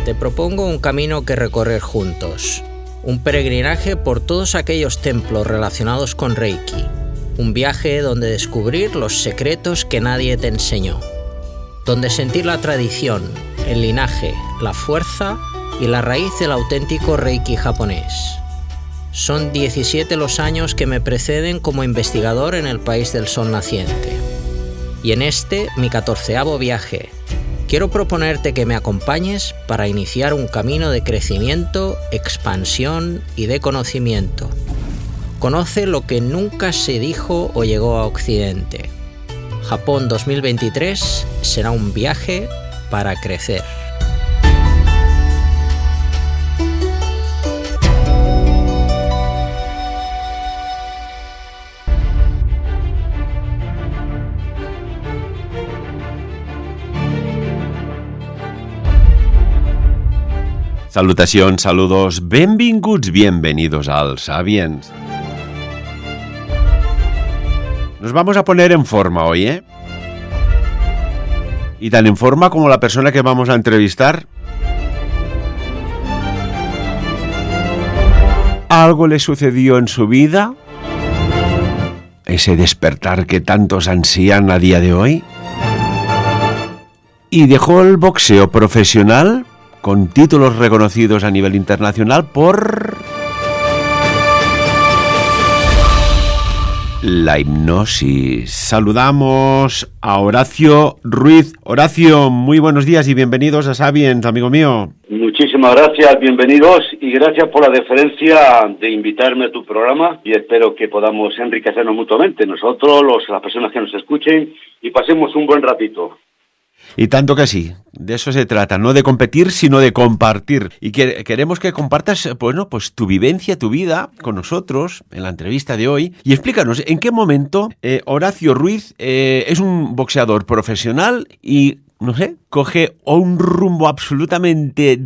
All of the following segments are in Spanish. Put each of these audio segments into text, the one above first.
te propongo un camino que recorrer juntos. Un peregrinaje por todos aquellos templos relacionados con Reiki. Un viaje donde descubrir los secretos que nadie te enseñó. Donde sentir la tradición, el linaje, la fuerza y la raíz del auténtico Reiki japonés. Son 17 los años que me preceden como investigador en el país del sol naciente. Y en este, mi 14º viaje, quiero proponerte que me acompañes para iniciar un camino de crecimiento, expansión y de conocimiento. Conoce lo que nunca se dijo o llegó a Occidente. Japón 2023 será un viaje para crecer. Salutacions, saludos, benvinguts, bienvenidos al Sapiens. Nos vamos a poner en forma hoy, ¿eh? Y tan en forma como la persona que vamos a entrevistar. ¿Algo le sucedió en su vida? ¿Ese despertar que tantos ansían a día de hoy? ¿Y dejó el boxeo profesional con títulos reconocidos a nivel internacional por la hipnosis? Saludamos a Horacio Ruiz. Horacio, muy buenos días y bienvenidos a Sapiens, amigo mío. Muchísimas gracias, bienvenidos y gracias por la deferencia de invitarme a tu programa y espero que podamos enriquecernos mutuamente, nosotros, las personas que nos escuchen y pasemos un buen ratito. Y tanto que sí, de eso se trata, no de competir, sino de compartir. Y queremos que compartas, bueno, pues tu vivencia, tu vida con nosotros en la entrevista de hoy. Y explícanos, ¿en qué momento Horacio Ruiz es un boxeador profesional y, no sé, coge un rumbo absolutamente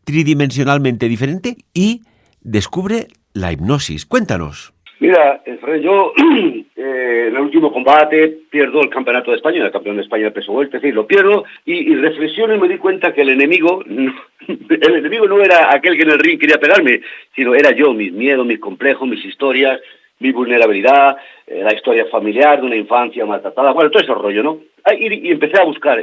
tridimensionalmente diferente y descubre la hipnosis? Cuéntanos. Mira, yo en el último combate pierdo el campeonato de España, el campeón de España de peso welter, es decir, lo pierdo y reflexiono y me di cuenta que el enemigo no era aquel que en el ring quería pegarme, sino era yo, mis miedos, mis complejos, mis historias, mi vulnerabilidad, la historia familiar de una infancia maltratada, bueno, todo ese rollo, ¿no? Y empecé a buscar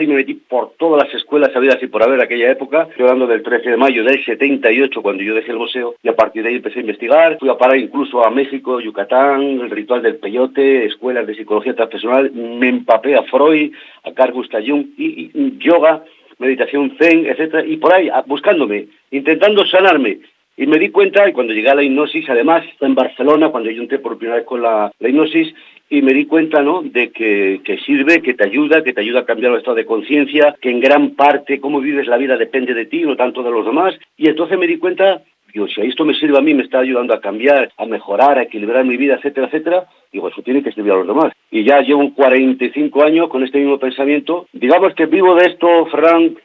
y me metí por todas las escuelas habidas y por haber de aquella época. Estoy hablando del 13 de mayo del 78, cuando yo dejé el boxeo, y a partir de ahí empecé a investigar. Fui a parar incluso a México, Yucatán, el ritual del peyote, escuelas de psicología transpersonal. Me empapé a Freud, a Carl Gustav Jung, y yoga, meditación zen, etcétera, y por ahí, buscándome, intentando sanarme. Y me di cuenta, y cuando llegué a la hipnosis, además, en Barcelona, cuando yo entré por primera vez con la hipnosis, y me di cuenta, ¿no?, de que sirve, que te ayuda a cambiar el estado de conciencia, que en gran parte cómo vives la vida depende de ti, no tanto de los demás. Y entonces me di cuenta, digo, si esto me sirve a mí, me está ayudando a cambiar, a mejorar, a equilibrar mi vida, etcétera, etcétera, digo, eso tiene que servir a los demás. Y ya llevo 45 años con este mismo pensamiento. Digamos que vivo de esto, Fran,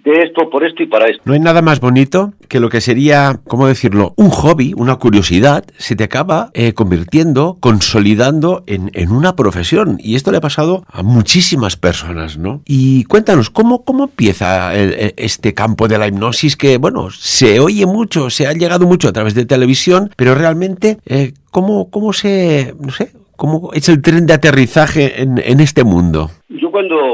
de esto, por esto y para esto. No hay nada más bonito que lo que sería, ¿cómo decirlo?, un hobby, una curiosidad, se te acaba convirtiendo, consolidando en una profesión. Y esto le ha pasado a muchísimas personas, ¿no? Y cuéntanos, ¿cómo empieza este campo de la hipnosis que, bueno, se oye mucho, se ha llegado mucho a través de televisión, pero realmente, ¿cómo es el tren de aterrizaje en este mundo? Yo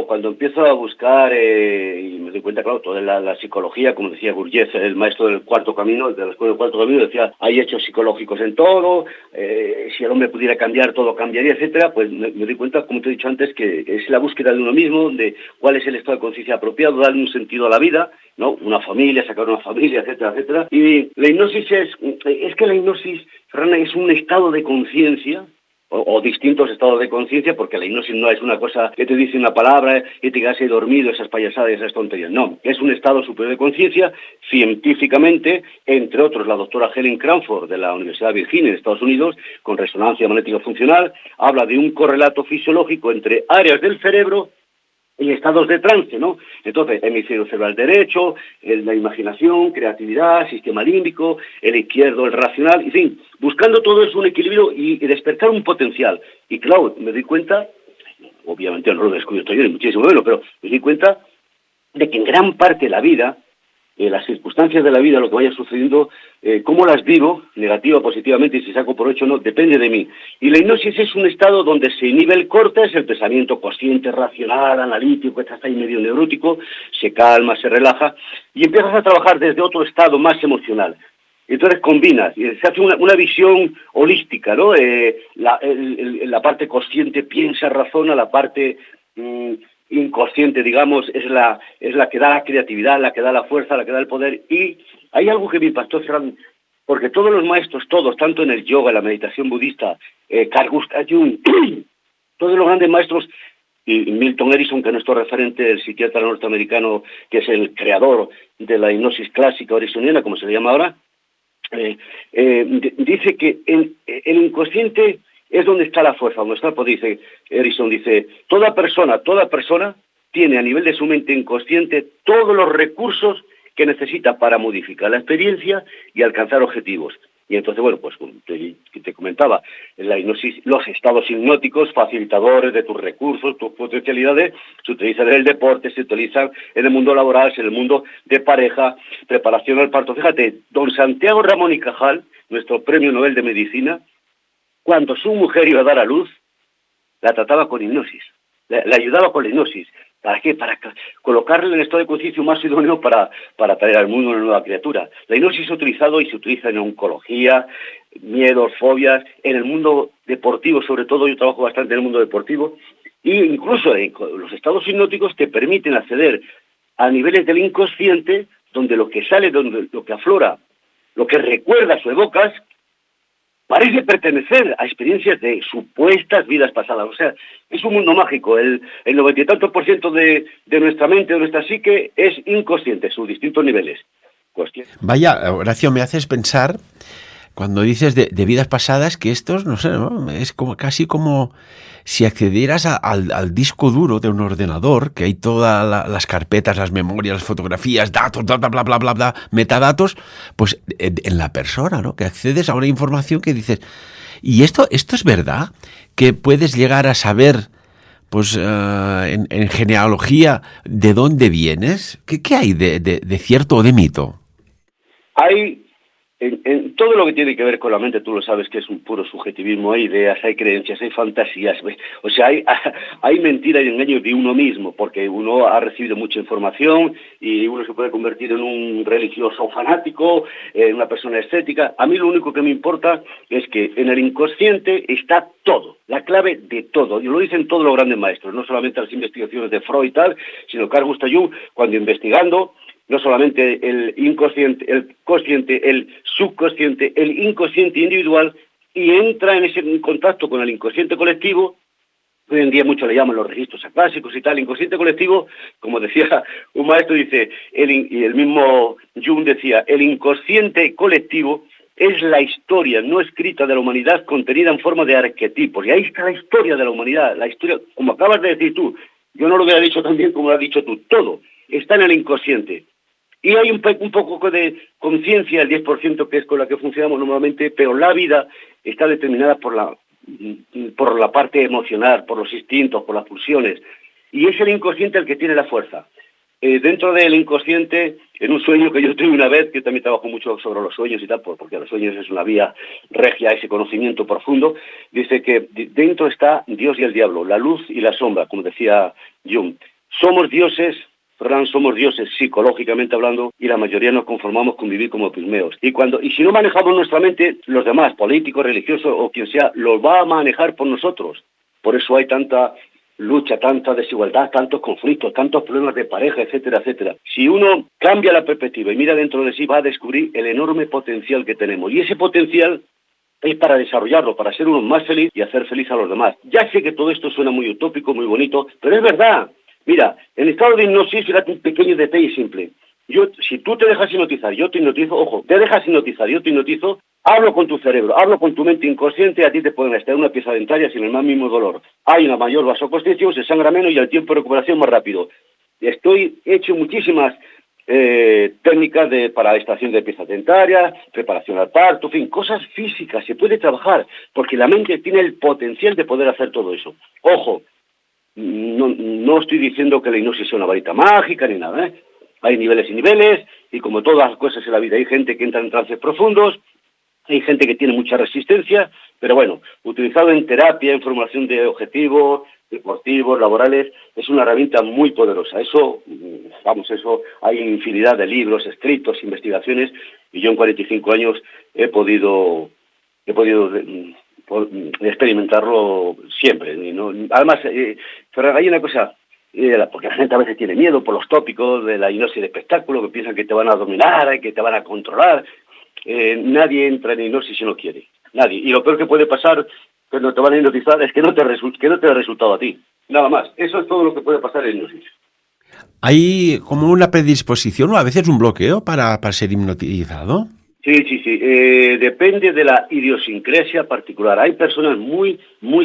cuando empiezo a buscar y me doy cuenta, claro, toda la psicología, como decía Gurdjieff, el maestro del cuarto camino, de la escuela del cuarto camino, decía, hay hechos psicológicos en todo, si el hombre pudiera cambiar, todo cambiaría, etcétera, pues me doy cuenta, como te he dicho antes, que es la búsqueda de uno mismo, de cuál es el estado de conciencia apropiado, darle un sentido a la vida, ¿no? Una familia, sacar una familia, etcétera, etcétera. Y la hipnosis es que la hipnosis, Fernanda, es un estado de conciencia, o distintos estados de conciencia, porque la hipnosis no es una cosa que te dice una palabra y te quedas ahí dormido, esas payasadas y esas tonterías. No, es un estado superior de conciencia, científicamente, entre otros la doctora Helen Cranford de la Universidad de Virginia en Estados Unidos, con resonancia magnética funcional, habla de un correlato fisiológico entre áreas del cerebro y estados de trance, ¿no? Entonces, hemisferio cerebral derecho, la imaginación, creatividad, sistema límbico, el izquierdo, el racional, en fin, buscando todo eso, un equilibrio y despertar un potencial. Y claro, me di cuenta, obviamente no lo he descubierto yo, ni muchísimo menos, pero me di cuenta de que en gran parte de la vida, las circunstancias de la vida, lo que vaya sucediendo, cómo las vivo, negativa o positivamente, y si saco provecho o no, depende de mí. Y la hipnosis es un estado donde se inhibe el córtex, el pensamiento consciente, racional, analítico, está ahí medio neurótico, se calma, se relaja, y empiezas a trabajar desde otro estado más emocional. Entonces combinas, y se hace una visión holística, ¿no? La parte consciente piensa, razona, la parte inconsciente, digamos, es la que da la creatividad, la que da la fuerza, la que da el poder. Y hay algo que me impactó, Ferran, porque todos los maestros, todos, tanto en el yoga, en la meditación budista, Carl Gustav Jung, todos los grandes maestros, y Milton Erickson, que es nuestro referente, el psiquiatra norteamericano, que es el creador de la hipnosis clásica ericksoniana, como se le llama ahora, dice que el inconsciente es donde está la fuerza, donde está, pues dice Erickson, dice, toda persona tiene a nivel de su mente inconsciente todos los recursos que necesita para modificar la experiencia y alcanzar objetivos. Y entonces, bueno, pues te comentaba, la hipnosis, los estados hipnóticos, facilitadores de tus recursos, tus potencialidades, se utilizan en el deporte, se utilizan en el mundo laboral, en el mundo de pareja, preparación al parto. Fíjate, don Santiago Ramón y Cajal, nuestro premio Nobel de Medicina, cuando su mujer iba a dar a luz, la trataba con hipnosis, la ayudaba con la hipnosis. ¿Para qué? Para colocarle en el estado de conciencia más idóneo para traer al mundo una nueva criatura. La hipnosis se ha utilizado y se utiliza en oncología, miedos, fobias, en el mundo deportivo, sobre todo yo trabajo bastante en el mundo deportivo, e incluso los estados hipnóticos te permiten acceder a niveles del inconsciente donde lo que sale, donde lo que aflora, lo que recuerdas o evocas, parece pertenecer a experiencias de supuestas vidas pasadas. O sea, es un mundo mágico. El 90 y tantos % de nuestra mente, de nuestra psique, es inconsciente, sus distintos niveles. Vaya, Horacio, me haces pensar, cuando dices de vidas pasadas, que estos, no sé, ¿no? Es como casi como si accedieras al disco duro de un ordenador, que hay todas las carpetas, las memorias, las fotografías, datos, bla, bla, bla, bla, bla, metadatos, pues en la persona, ¿no? Que accedes a una información que dices, ¿y esto es verdad? Que puedes llegar a saber, pues, en genealogía, de dónde vienes. ¿Qué hay de cierto o de mito? Hay en todo lo que tiene que ver con la mente, tú lo sabes que es un puro subjetivismo, hay ideas, hay creencias, hay fantasías, o sea, hay mentira y engaño de uno mismo, porque uno ha recibido mucha información y uno se puede convertir en un religioso fanático, en una persona escéptica. A mí lo único que me importa es que en el inconsciente está todo, la clave de todo, y lo dicen todos los grandes maestros, no solamente las investigaciones de Freud y tal, sino Carl Gustav Jung, cuando investigando, no solamente el inconsciente, el consciente, el subconsciente, el inconsciente individual, y entra en ese contacto con el inconsciente colectivo. Hoy en día muchos le llaman los registros aclásicos y tal. Inconsciente colectivo, como decía un maestro, dice, y el mismo Jung decía, el inconsciente colectivo es la historia no escrita de la humanidad contenida en forma de arquetipos. Y ahí está la historia de la humanidad, la historia, como acabas de decir tú. Yo no lo hubiera dicho tan bien como lo has dicho tú. Todo está en el inconsciente. Y hay un poco de conciencia, el 10% que es con la que funcionamos normalmente, pero la vida está determinada por la parte emocional, por los instintos, por las pulsiones. Y es el inconsciente el que tiene la fuerza. Dentro del inconsciente, en un sueño que yo tuve una vez, que también trabajo mucho sobre los sueños y tal, porque los sueños es una vía regia a ese conocimiento profundo, dice que dentro está Dios y el diablo, la luz y la sombra, como decía Jung. Somos dioses psicológicamente hablando, y la mayoría nos conformamos con vivir como pigmeos. Y si no manejamos nuestra mente, los demás, políticos, religiosos o quien sea, los va a manejar por nosotros. Por eso hay tanta lucha, tanta desigualdad, tantos conflictos, tantos problemas de pareja, etcétera, etcétera. Si uno cambia la perspectiva y mira dentro de sí, va a descubrir el enorme potencial que tenemos. Y ese potencial es para desarrollarlo, para ser uno más feliz y hacer feliz a los demás. Ya sé que todo esto suena muy utópico, muy bonito, pero es verdad. Mira, en estado de hipnosis, fíjate un pequeño detalle simple. Si tú te dejas hipnotizar, yo te hipnotizo, ojo, te dejas hipnotizar, yo te hipnotizo, hablo con tu cerebro, hablo con tu mente inconsciente, a ti te pueden extraer una pieza dentaria sin el más mínimo dolor. Hay una mayor vasoconstricción, se sangra menos y el tiempo de recuperación más rápido. He hecho muchísimas técnicas para extracción de piezas dentarias, preparación al parto, en fin, cosas físicas, se puede trabajar, porque la mente tiene el potencial de poder hacer todo eso. Ojo, no estoy diciendo que la hipnosis sea una varita mágica ni nada, ¿eh? Hay niveles y niveles, y como todas las cosas en la vida, hay gente que entra en trances profundos, hay gente que tiene mucha resistencia, pero bueno, utilizado en terapia, en formación de objetivos deportivos, laborales, es una herramienta muy poderosa. Eso, eso hay infinidad de libros, escritos, investigaciones, y yo en 45 años he podido experimentarlo siempre, ¿no? Además, pero hay una cosa, porque la gente a veces tiene miedo por los tópicos de la hipnosis de espectáculo, que piensan que te van a dominar, que te van a controlar. Nadie entra en hipnosis si no quiere, nadie. Y lo peor que puede pasar cuando te van a hipnotizar es que no te dé resultado a ti, nada más. Eso es todo lo que puede pasar en hipnosis. ¿Hay como una predisposición o a veces un bloqueo para ser hipnotizado? Sí. Depende de la idiosincrasia particular. Hay personas muy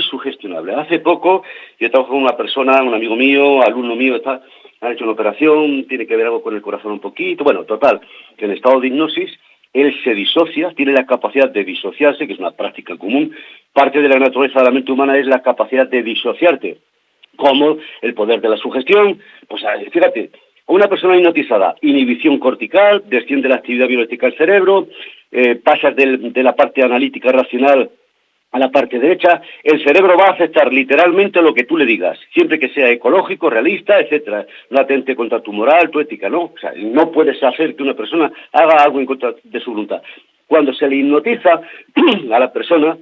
sugestionables. Hace poco yo trabajo con una persona, un amigo mío, alumno mío, ha hecho una operación, tiene que ver algo con el corazón un poquito. Bueno, total, que en estado de hipnosis él se disocia, tiene la capacidad de disociarse, que es una práctica común. Parte de la naturaleza de la mente humana es la capacidad de disociarte, como el poder de la sugestión. Pues fíjate, una persona hipnotizada, inhibición cortical, desciende la actividad bioeléctrica del cerebro, pasas de la parte analítica racional a la parte derecha, el cerebro va a aceptar literalmente lo que tú le digas, siempre que sea ecológico, realista, etcétera, no atente contra tu moral, tu ética, ¿no? O sea, no puedes hacer que una persona haga algo en contra de su voluntad. Cuando se le hipnotiza a la persona,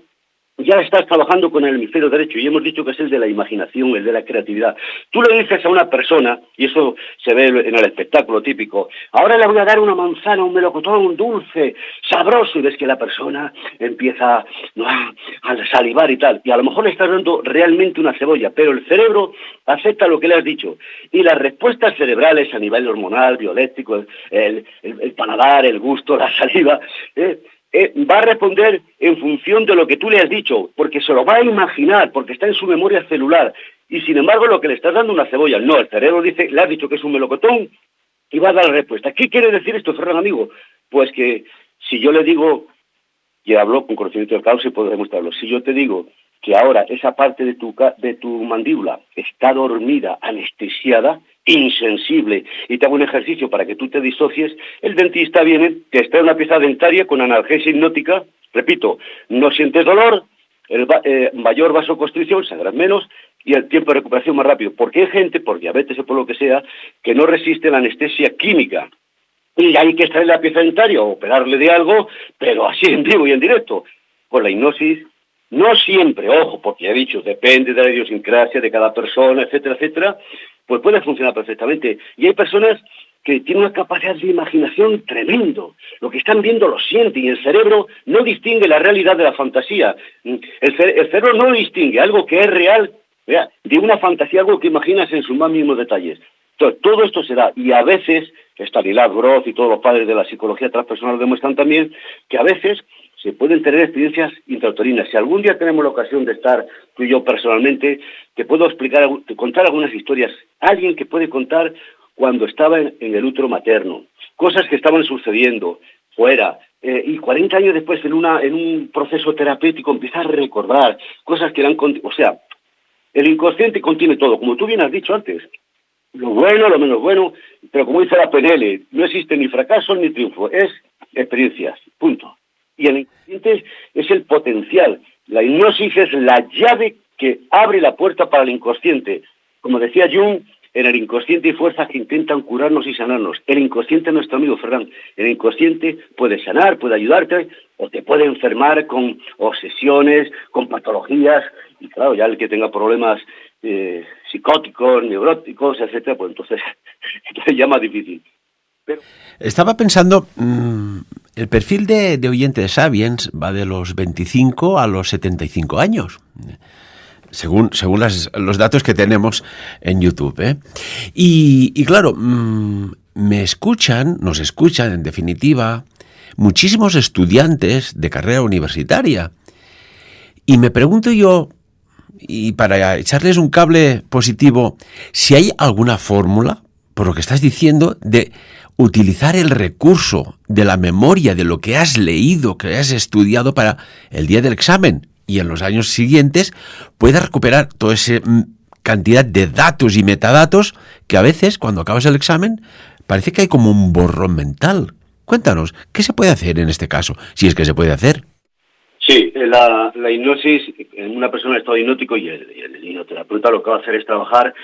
ya estás trabajando con el hemisferio derecho, y hemos dicho que es el de la imaginación, el de la creatividad. Tú le dices a una persona, y eso se ve en el espectáculo típico, ahora le voy a dar una manzana, un melocotón, un dulce, sabroso, y ves que la persona empieza a salivar y tal, y a lo mejor le estás dando realmente una cebolla, pero el cerebro acepta lo que le has dicho, y las respuestas cerebrales a nivel hormonal, bioeléctrico, el paladar, el gusto, la saliva, va a responder en función de lo que tú le has dicho, porque se lo va a imaginar, porque está en su memoria celular, y sin embargo lo que le estás dando una cebolla. No, el cerebro dice, le has dicho que es un melocotón, y va a dar la respuesta. ¿Qué quiere decir esto, Ferran, amigo? Pues que si yo le digo, y hablo con conocimiento de causa y puedo demostrarlo, si yo te digo que ahora esa parte de tu mandíbula está dormida, anestesiada, insensible, y te hago un ejercicio para que tú te disocies, el dentista viene, te extrae una pieza dentaria con analgesia hipnótica, repito, no sientes dolor, mayor vasoconstricción, sangras menos, y el tiempo de recuperación más rápido, porque hay gente, por diabetes o por lo que sea, que no resiste la anestesia química, y hay que extraer la pieza dentaria o operarle de algo, pero así en vivo y en directo. Con la hipnosis, no siempre, ojo, porque ya he dicho, depende de la idiosincrasia de cada persona, etcétera, etcétera, pues puede funcionar perfectamente. Y hay personas que tienen una capacidad de imaginación tremendo. Lo que están viendo lo sienten, y el cerebro no distingue la realidad de la fantasía. El cerebro no distingue algo que es real de una fantasía, algo que imaginas en sus más mínimos detalles. Entonces, todo esto se da, y a veces, Stanislav Grof y todos los padres de la psicología transpersonal demuestran también que a veces se pueden tener experiencias intrauterinas. Si algún día tenemos la ocasión de estar tú y yo personalmente, te puedo contar algunas historias. Alguien que puede contar cuando estaba en el útero materno, cosas que estaban sucediendo fuera, y 40 años después en un proceso terapéutico empieza a recordar cosas que eran... O sea, el inconsciente contiene todo, como tú bien has dicho antes. Lo bueno, lo menos bueno, pero como dice la PNL, no existe ni fracaso ni triunfo, es experiencias, punto. Y el inconsciente es el potencial. La hipnosis es la llave que abre la puerta para el inconsciente. Como decía Jung, en el inconsciente hay fuerzas que intentan curarnos y sanarnos. El inconsciente es nuestro amigo, Ferran. El inconsciente puede sanar, puede ayudarte, o te puede enfermar con obsesiones, con patologías. Y claro, ya el que tenga problemas psicóticos, neuróticos, etcétera, pues entonces ya más difícil. Pero... Estaba pensando, el perfil de oyente de Sapiens va de los 25 a los 75 años, según los datos que tenemos en YouTube, ¿eh? Y claro, nos escuchan, en definitiva, muchísimos estudiantes de carrera universitaria. Y me pregunto yo, y para echarles un cable positivo, si hay alguna fórmula, por lo que estás diciendo, de utilizar el recurso de la memoria de lo que has leído, que has estudiado para el día del examen y en los años siguientes puedas recuperar todo ese cantidad de datos y metadatos que a veces, cuando acabas el examen, parece que hay como un borrón mental. Cuéntanos, ¿qué se puede hacer en este caso? Si es que se puede hacer. Sí, la hipnosis, en una persona en estado hipnótico y el hipnoterapeuta lo que va a hacer es trabajar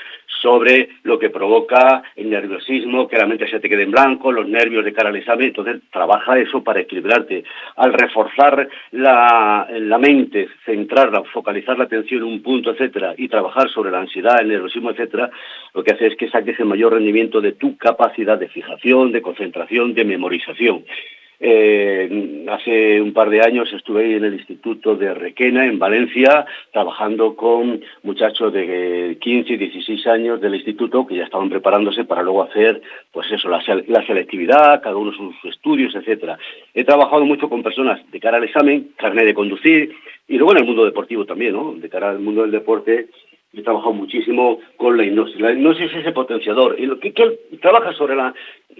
sobre lo que provoca el nerviosismo, que la mente se te quede en blanco, los nervios de cara al examen. Entonces trabaja eso para equilibrarte. Al reforzar la mente, centrarla, focalizar la atención en un punto, etcétera, y trabajar sobre la ansiedad, el nerviosismo, etcétera, lo que hace es que saques el mayor rendimiento de tu capacidad de fijación, de concentración, de memorización. Hace un par de años estuve ahí en el Instituto de Requena, en Valencia, trabajando con muchachos de 15 y 16 años del instituto que ya estaban preparándose para luego hacer, pues eso, la selectividad, cada uno sus estudios, etcétera. He trabajado mucho con personas de cara al examen, carnet de conducir, y luego en el mundo deportivo también, ¿no? De cara al mundo del deporte, he trabajado muchísimo con la hipnosis. La hipnosis es ese potenciador. Y lo que trabaja sobre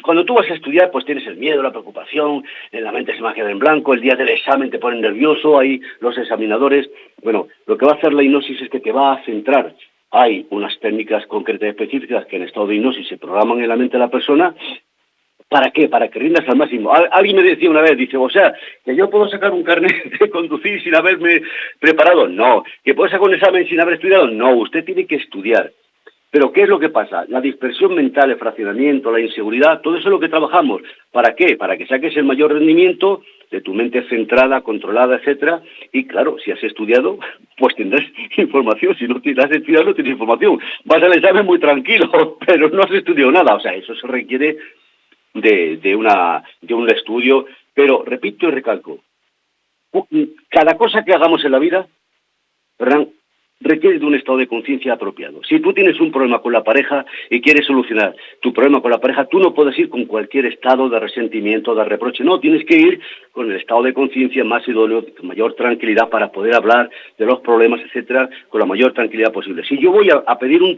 cuando tú vas a estudiar, pues tienes el miedo, la preocupación, en la mente se me queda en blanco, el día del examen te ponen nervioso, ahí los examinadores. Bueno, lo que va a hacer la hipnosis es que te va a centrar. Hay unas técnicas concretas y específicas que en estado de hipnosis se programan en la mente de la persona. ¿Para qué? Para que rindas al máximo. Alguien me decía una vez, dice, o sea, que yo puedo sacar un carnet de conducir sin haberme preparado. No. ¿Que puedo sacar un examen sin haber estudiado? No. Usted tiene que estudiar. Pero ¿qué es lo que pasa? La dispersión mental, el fraccionamiento, la inseguridad, todo eso es lo que trabajamos. ¿Para qué? Para que saques el mayor rendimiento de tu mente centrada, controlada, etcétera. Y claro, si has estudiado, pues tendrás información. Si no has estudiado, no tienes información. Vas al examen muy tranquilo, pero no has estudiado nada. O sea, eso se requiere de un estudio, pero repito y recalco, cada cosa que hagamos en la vida, ¿verdad?, requiere de un estado de conciencia apropiado. Si tú tienes un problema con la pareja y quieres solucionar tu problema con la pareja, tú no puedes ir con cualquier estado de resentimiento, de reproche. No, tienes que ir con el estado de conciencia más idóneo, con mayor tranquilidad para poder hablar de los problemas, etcétera, con la mayor tranquilidad posible. Si yo voy a pedir un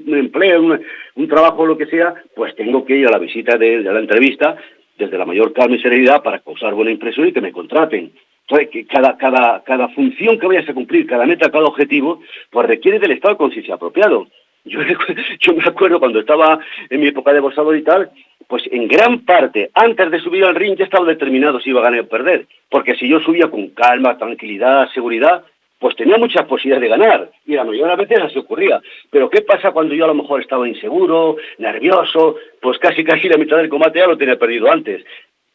empleo, un trabajo o lo que sea, pues tengo que ir a la visita de la entrevista desde la mayor calma y serenidad para causar buena impresión y que me contraten. Entonces, que cada función que vayas a cumplir, cada meta, cada objetivo, pues requiere del estado de conciencia apropiado. Yo me acuerdo cuando estaba en mi época de boxeador y tal, pues en gran parte, antes de subir al ring, ya estaba determinado si iba a ganar o perder. Porque si yo subía con calma, tranquilidad, seguridad, pues tenía muchas posibilidades de ganar. Y la mayoría de las veces así ocurría. Pero ¿qué pasa cuando yo a lo mejor estaba inseguro, nervioso? Pues casi la mitad del combate ya lo tenía perdido antes.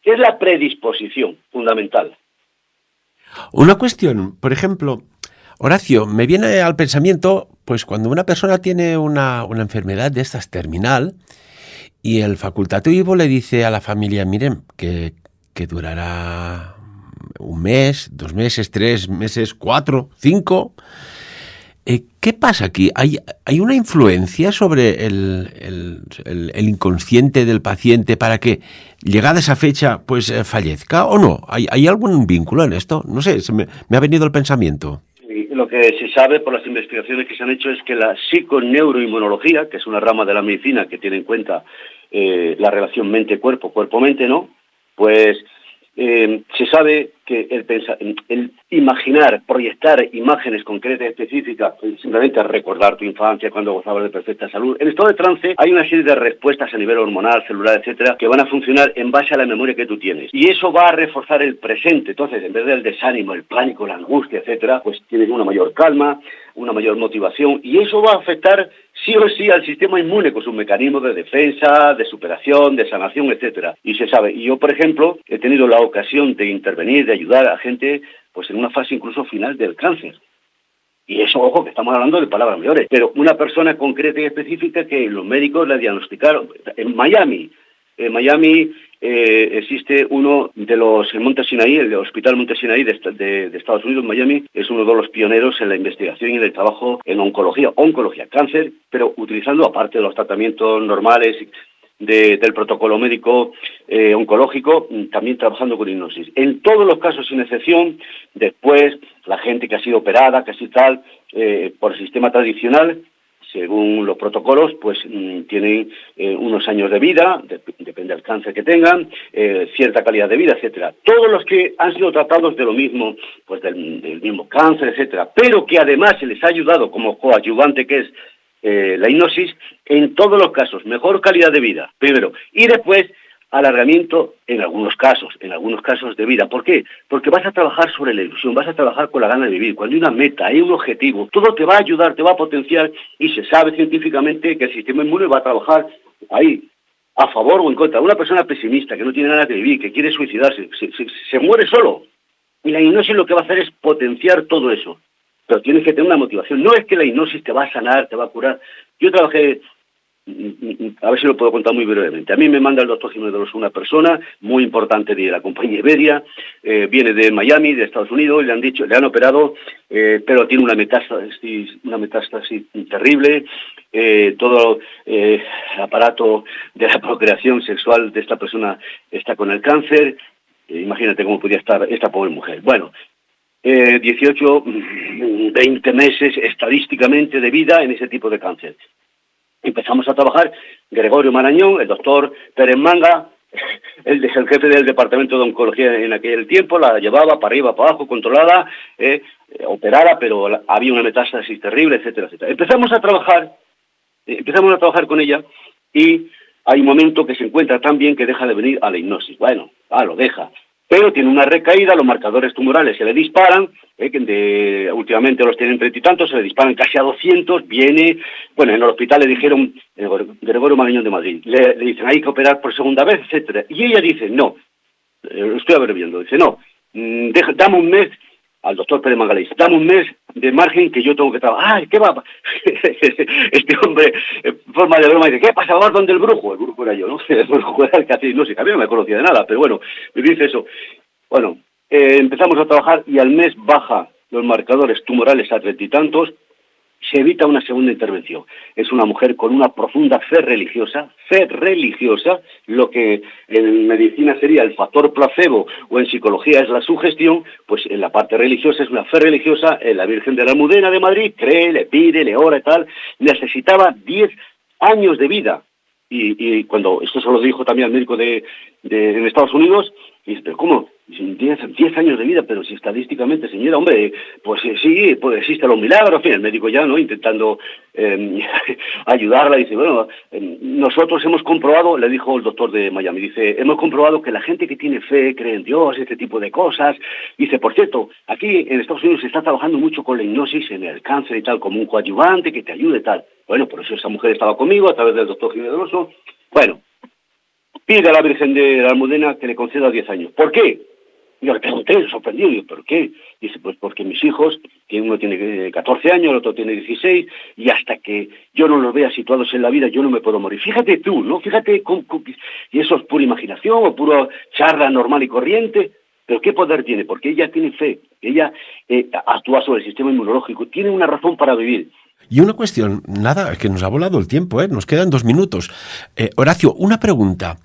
¿Qué es la predisposición fundamental? Una cuestión, por ejemplo, Horacio, me viene al pensamiento, pues cuando una persona tiene una enfermedad de estas terminal y el facultativo le dice a la familia, miren, que durará 1 mes, 2 meses, 3 meses, 4, 5... ¿Qué pasa aquí? ¿Hay una influencia sobre el inconsciente del paciente para que, llegada esa fecha, pues fallezca o no? ¿Hay algún vínculo en esto? No sé, me ha venido el pensamiento. Sí, lo que se sabe por las investigaciones que se han hecho es que la psiconeuroinmunología, que es una rama de la medicina que tiene en cuenta la relación mente-cuerpo, cuerpo-mente, ¿no? Pues se sabe que el imaginar, proyectar imágenes concretas y específicas, simplemente recordar tu infancia cuando gozabas de perfecta salud. En estado de trance hay una serie de respuestas a nivel hormonal, celular, etcétera, que van a funcionar en base a la memoria que tú tienes. Y eso va a reforzar el presente. Entonces, en vez del desánimo, el pánico, la angustia, etcétera, pues tienes una mayor calma, una mayor motivación, y eso va a afectar sí o sí al sistema inmune con sus mecanismos de defensa, de superación, de sanación, etcétera. Y se sabe. Y yo, por ejemplo, he tenido la ocasión de intervenir, de ayudar a gente pues en una fase incluso final del cáncer. Y eso, ojo, que estamos hablando de palabras mayores. Pero una persona concreta y específica que los médicos le diagnosticaron en Miami. En Miami existe uno de los, en Monte Sinaí, el Hospital Monte Sinaí de Estados Unidos, Miami, es uno de los pioneros en la investigación y en el trabajo en oncología, cáncer, pero utilizando, aparte de los tratamientos normales del protocolo médico oncológico, también trabajando con hipnosis. En todos los casos, sin excepción, después, la gente que ha sido operada, casi tal, por el sistema tradicional, según los protocolos, pues tienen unos años de vida, depende del cáncer que tengan, cierta calidad de vida, etcétera. Todos los que han sido tratados de lo mismo, pues del mismo cáncer, etcétera, pero que además se les ha ayudado como coadyuvante que es la hipnosis, en todos los casos, mejor calidad de vida, primero, y después alargamiento en algunos casos de vida. ¿Por qué? Porque vas a trabajar sobre la ilusión, vas a trabajar con la gana de vivir. Cuando hay una meta, hay un objetivo, todo te va a ayudar, te va a potenciar, y se sabe científicamente que el sistema inmune va a trabajar ahí, a favor o en contra. Una persona pesimista, que no tiene ganas de vivir, que quiere suicidarse, se muere solo. Y la hipnosis lo que va a hacer es potenciar todo eso. Pero tienes que tener una motivación. No es que la hipnosis te va a sanar, te va a curar. Yo trabajé, a ver si lo puedo contar muy brevemente. A mí me manda el doctor Jiménez de los, una persona muy importante de la compañía Iberia, viene de Miami, de Estados Unidos, y le han operado, pero tiene una metástasis terrible, todo el aparato de la procreación sexual de esta persona está con el cáncer. Imagínate cómo podía estar esta pobre mujer. Bueno, 18, 20 meses estadísticamente de vida en ese tipo de cáncer. Empezamos a trabajar, Gregorio Marañón, el doctor Pérez Manga, el jefe del departamento de oncología en aquel tiempo, la llevaba para arriba, para abajo, controlada, operada, pero había una metástasis terrible, etcétera, etcétera. Empezamos a trabajar con ella, y hay un momento que se encuentra tan bien que deja de venir a la hipnosis. Bueno, lo deja. Pero tiene una recaída, los marcadores tumorales se le disparan, últimamente los tienen 30 y tantos, se le disparan casi a 200, viene, bueno, en el hospital le dijeron, Gregorio Marañón de Madrid, le dicen, hay que operar por segunda vez, etcétera. Y ella dice, no, estoy abreviando, dice, no, dame un mes, al doctor Pérez Manga le dice, dame un mes de margen que yo tengo que trabajar. ¡Ay, qué va! Este hombre, en forma de broma, dice, ¿qué pasa? ¿Vas donde el brujo? El brujo era yo, ¿no? El brujo era el que hacía hipnosis. A mí no me conocía de nada, pero bueno, me dice eso. Bueno, empezamos a trabajar y al mes baja los marcadores tumorales a 30 y tantos, se evita una segunda intervención. Es una mujer con una profunda fe religiosa, lo que en medicina sería el factor placebo o en psicología es la sugestión, pues en la parte religiosa es una fe religiosa en la Virgen de la Almudena de Madrid, cree, le pide, le ora y tal, necesitaba 10 años de vida. Y cuando esto se lo dijo también al médico en Estados Unidos, y dice, ¿pero cómo? 10 años de vida, pero si estadísticamente, señora, hombre, pues sí, pues existen los milagros. En fin, el médico ya, ¿no?, intentando ayudarla, dice, bueno, nosotros hemos comprobado, le dijo el doctor de Miami, dice, hemos comprobado que la gente que tiene fe, cree en Dios, este tipo de cosas, dice, por cierto, aquí en Estados Unidos se está trabajando mucho con la hipnosis en el cáncer y tal, como un coadyuvante que te ayude y tal. Bueno, por eso esa mujer estaba conmigo a través del doctor Jiménez del Oso. Bueno, pide a la Virgen de la Almudena que le conceda 10 años. ¿Por qué? Yo le pregunté, sorprendido, digo, ¿por qué? Dice, pues porque mis hijos, que uno tiene 14 años, el otro tiene 16, y hasta que yo no los vea situados en la vida, yo no me puedo morir. Fíjate tú, ¿no? Fíjate, y eso es pura imaginación o pura charla normal y corriente, pero ¿qué poder tiene? Porque ella tiene fe, ella actúa sobre el sistema inmunológico, tiene una razón para vivir. Y una cuestión, nada, que nos ha volado el tiempo, nos quedan 2 minutos. Horacio, una pregunta.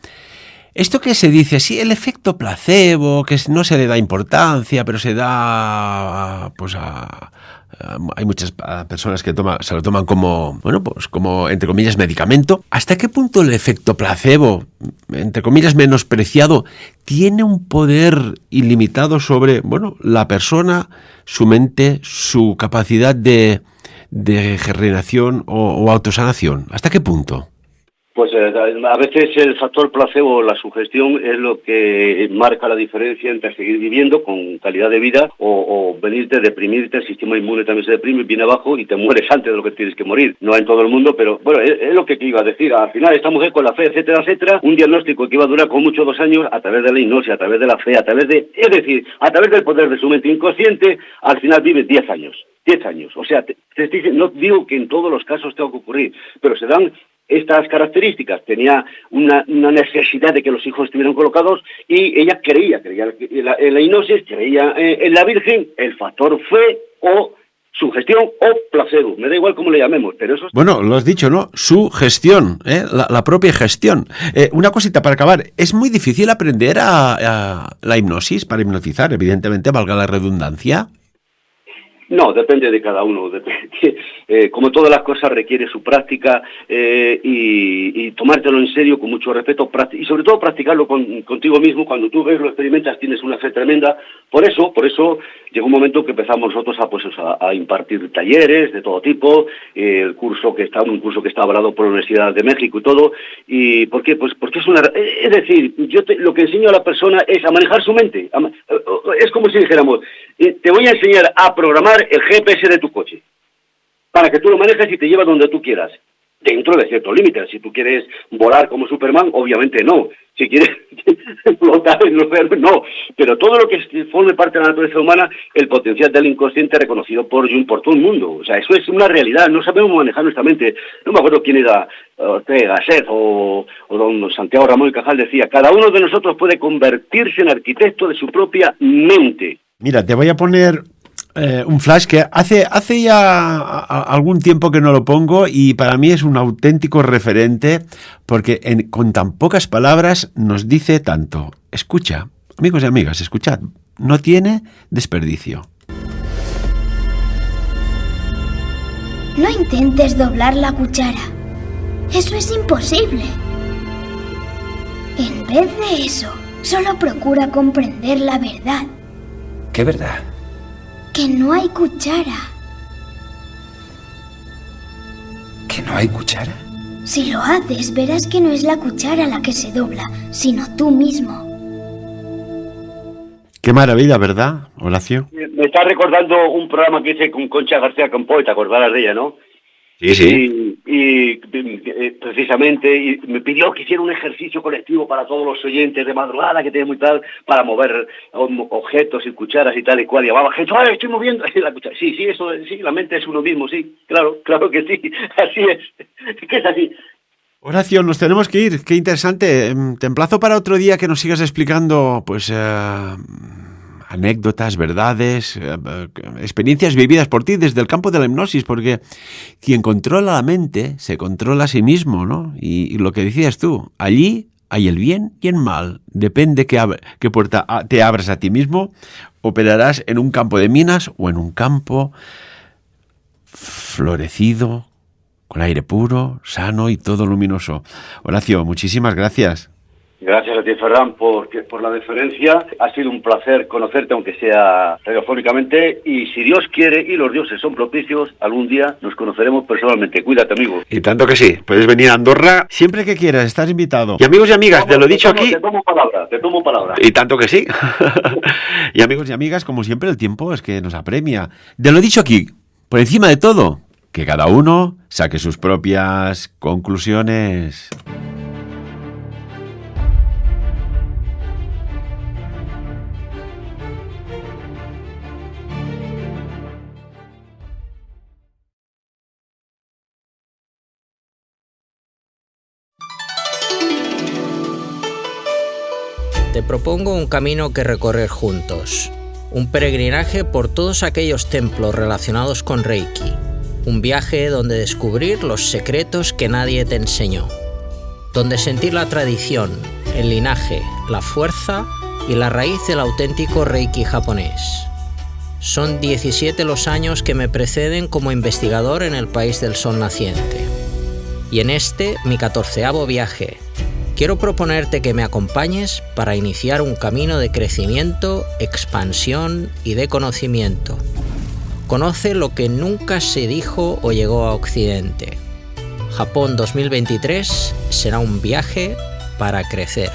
Esto que se dice, sí, el efecto placebo, que no se le da importancia, pero se da, pues hay muchas personas que se lo toman como, bueno, pues como, entre comillas, medicamento. ¿Hasta qué punto el efecto placebo, entre comillas, menospreciado, tiene un poder ilimitado sobre, bueno, la persona, su mente, su capacidad de regeneración o autosanación? ¿Hasta qué punto? Pues a veces el factor placebo, la sugestión, es lo que marca la diferencia entre seguir viviendo con calidad de vida o venirte, deprimirte, el sistema inmune también se deprime, viene abajo y te mueres antes de lo que tienes que morir. No en todo el mundo, pero bueno, es lo que iba a decir. Al final, esta mujer con la fe, etcétera, etcétera, un diagnóstico que iba a durar con mucho 2 años a través de la hipnosis, a través de la fe, a través del poder de su mente inconsciente, al final vive 10 años. 10 años. O sea, no digo que en todos los casos tenga que ocurrir, pero se dan estas características. Tenía una necesidad de que los hijos estuvieran colocados y ella creía en la hipnosis, creía en la Virgen, el factor fe o sugestión o placebo, me da igual cómo le llamemos, pero eso... Bueno, lo has dicho, ¿no? Su gestión, la propia gestión. Una cosita para acabar, ¿es muy difícil aprender a la hipnosis para hipnotizar, evidentemente, valga la redundancia? No, depende de cada uno. Como todas las cosas requiere su práctica y tomártelo en serio con mucho respeto y sobre todo practicarlo contigo mismo. Cuando tú ves, lo experimentas, tienes una fe tremenda. Por eso llegó un momento que empezamos nosotros a impartir talleres de todo tipo, un curso que está avalado por la Universidad de México y todo. ¿Y por qué? Pues porque es decir, lo que enseño a la persona es a manejar su mente. Es como si dijéramos, te voy a enseñar a programar el GPS de tu coche, para que tú lo manejes y te lleves donde tú quieras, dentro de ciertos límites. Si tú quieres volar como Superman, obviamente no. Si quieres flotar en los cielos, no. Pero todo lo que forme parte de la naturaleza humana, el potencial del inconsciente reconocido por todo el mundo. O sea, eso es una realidad. No sabemos manejar nuestra mente. No me acuerdo quién era, Ortega Gasset o don Santiago Ramón y Cajal decía, cada uno de nosotros puede convertirse en arquitecto de su propia mente. Mira, te voy a poner un flash que hace ya algún tiempo que no lo pongo y para mí es un auténtico referente porque con tan pocas palabras nos dice tanto. Escucha, amigos y amigas, escuchad, no tiene desperdicio. No intentes doblar la cuchara. Eso es imposible. En vez de eso, solo procura comprender la verdad. ¿Qué verdad? Que no hay cuchara. ¿Que no hay cuchara? Si lo haces, verás que no es la cuchara la que se dobla, sino tú mismo. Qué maravilla, ¿verdad, Horacio? Me está recordando un programa que hice con Concha García Campoy, te acordarás de ella, ¿no? Sí. Y precisamente y me pidió que hiciera un ejercicio colectivo para todos los oyentes de madrugada, que tiene muy tal, para mover objetos y cucharas y tal y cual. Y llamaba gente, ¡ay, estoy moviendo la cuchara! Sí, eso, sí, la mente es uno mismo, sí, claro que sí, así es, que es así. Horacio, nos tenemos que ir, qué interesante. Te emplazo para otro día que nos sigas explicando, pues, anécdotas, verdades, experiencias vividas por ti desde el campo de la hipnosis, porque quien controla la mente se controla a sí mismo, ¿no? Y lo que decías tú, allí hay el bien y el mal. Depende qué puerta te abras a ti mismo, operarás en un campo de minas o en un campo florecido, con aire puro, sano y todo luminoso. Horacio, muchísimas gracias. Gracias a ti, Ferran, por la deferencia. Ha sido un placer conocerte, aunque sea radiofónicamente, y si Dios quiere y los dioses son propicios, algún día nos conoceremos personalmente. Cuídate, amigo. Y tanto que sí. Puedes venir a Andorra siempre que quieras, estás invitado. Y amigos y amigas, te lo he dicho aquí... Te tomo palabra. Y tanto que sí. Y amigos y amigas, como siempre, el tiempo es que nos apremia. Te lo he dicho aquí, por encima de todo, que cada uno saque sus propias conclusiones. Te propongo un camino que recorrer juntos, un peregrinaje por todos aquellos templos relacionados con Reiki, un viaje donde descubrir los secretos que nadie te enseñó, donde sentir la tradición, el linaje, la fuerza y la raíz del auténtico Reiki japonés. Son 17 los años que me preceden como investigador en el país del sol naciente. Y en este, mi 14º viaje, quiero proponerte que me acompañes para iniciar un camino de crecimiento, expansión y de conocimiento. Conoce lo que nunca se dijo o llegó a Occidente. Japón 2023 será un viaje para crecer.